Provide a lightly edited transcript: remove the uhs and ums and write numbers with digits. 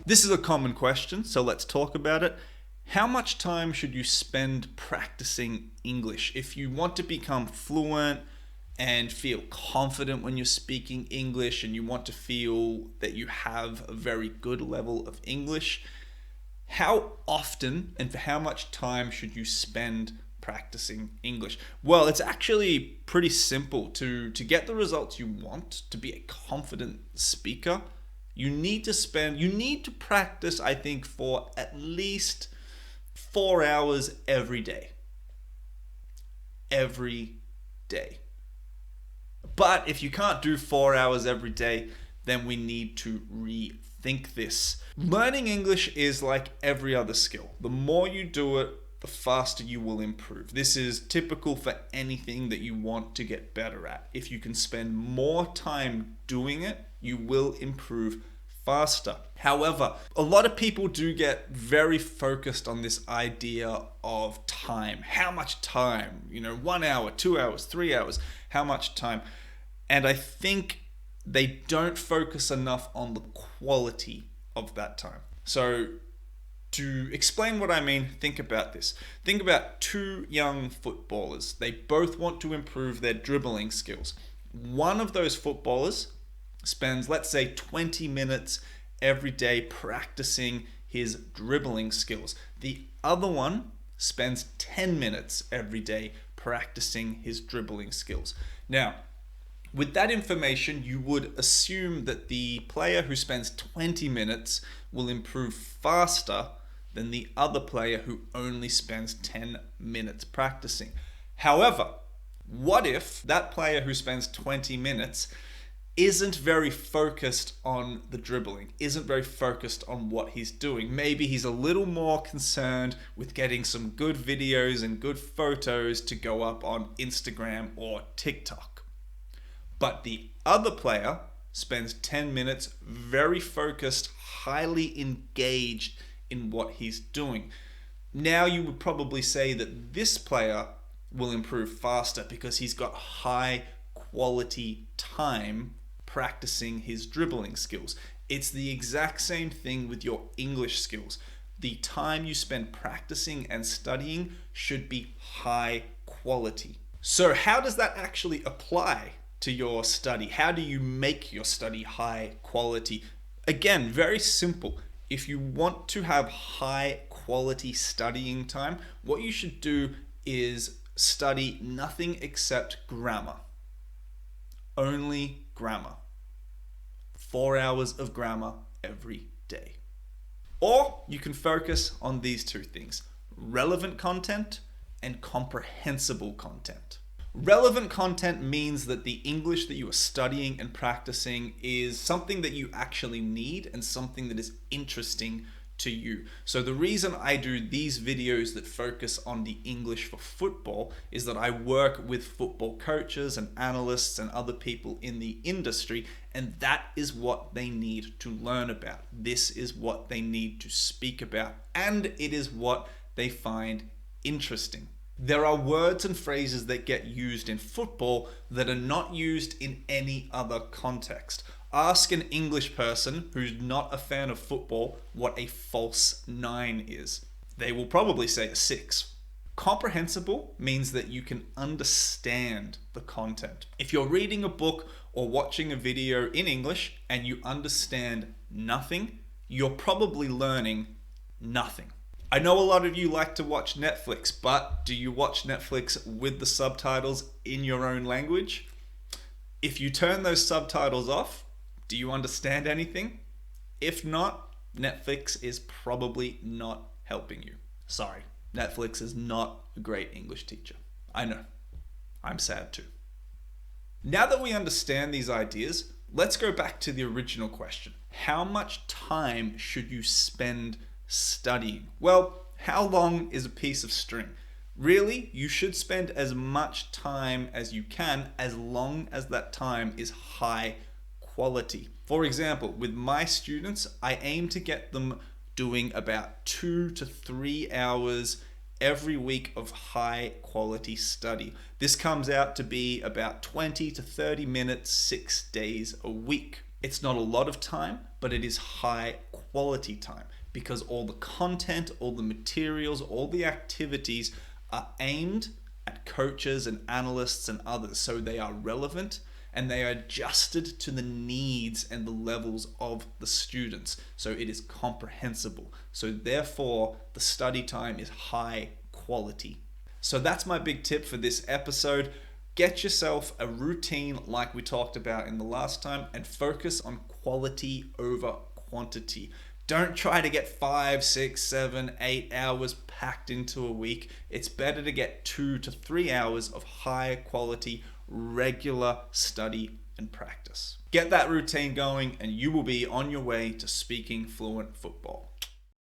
This is a common question, so let's talk about it. How much time should you spend practicing English? If you want to become fluent and feel confident when you're speaking English, and you want to feel that you have a very good level of English, how often and for how much time should you spend practicing English? Well, it's actually pretty simple. To get the results you want, to be a confident speaker, you need to practice, I think, for at least 4 hours every day. Every day. But if you can't do 4 hours every day, then we need to rethink this. Learning English is like every other skill. The more you do it, the faster you will improve. This is typical for anything that you want to get better at. If you can spend more time doing it, you will improve faster. However, a lot of people do get very focused on this idea of time. How much time? 1 hour, 2 hours, 3 hours. How much time? And I think they don't focus enough on the quality of that time. So to explain what I mean, think about this. Think about two young footballers. They both want to improve their dribbling skills. One of those footballers spends, let's say, 20 minutes every day practicing his dribbling skills. The other one spends 10 minutes every day practicing his dribbling skills. Now, with that information, you would assume that the player who spends 20 minutes will improve faster than the other player who only spends 10 minutes practicing. However, what if that player who spends 20 minutes isn't very focused on the dribbling, isn't very focused on what he's doing? Maybe he's a little more concerned with getting some good videos and good photos to go up on Instagram or TikTok. But the other player spends 10 minutes very focused, highly engaged in what he's doing. Now you would probably say that this player will improve faster because he's got high quality time practicing his dribbling skills. It's the exact same thing with your English skills. The time you spend practicing and studying should be high quality. So how does that actually apply to your study? How do you make your study high quality? Again, very simple. If you want to have high quality studying time, what you should do is study nothing except grammar. Only grammar. 4 hours of grammar every day. Or you can focus on these two things: relevant content and comprehensible content. Relevant content means that the English that you are studying and practicing is something that you actually need and something that is interesting to you. So the reason I do these videos that focus on the English for football is that I work with football coaches and analysts and other people in the industry, and that is what they need to learn about. This is what they need to speak about, and it is what they find interesting. There are words and phrases that get used in football that are not used in any other context. Ask an English person who's not a fan of football what a false 9 is. They will probably say a 6. Comprehensible means that you can understand the content. If you're reading a book or watching a video in English and you understand nothing, you're probably learning nothing. I know a lot of you like to watch Netflix, but do you watch Netflix with the subtitles in your own language? If you turn those subtitles off, do you understand anything? If not, Netflix is probably not helping you. Sorry, Netflix is not a great English teacher. I know. I'm sad too. Now that we understand these ideas, let's go back to the original question. How much time should you spend studying? Well, how long is a piece of string? Really, you should spend as much time as you can, as long as that time is high quality. For example, with my students, I aim to get them doing about 2 to 3 hours every week of high quality study. This comes out to be about 20 to 30 minutes, 6 days a week. It's not a lot of time, but it is high quality time because all the content, all the materials, all the activities are aimed at coaches and analysts and others. So they are relevant and they are adjusted to the needs and the levels of the students. So it is comprehensible. So therefore, the study time is high quality. So that's my big tip for this episode. Get yourself a routine like we talked about in the last time and focus on quality over quantity. Don't try to get 5, 6, 7, 8 hours packed into a week. It's better to get 2 to 3 hours of high quality, regular study and practice. Get that routine going and you will be on your way to speaking fluent football.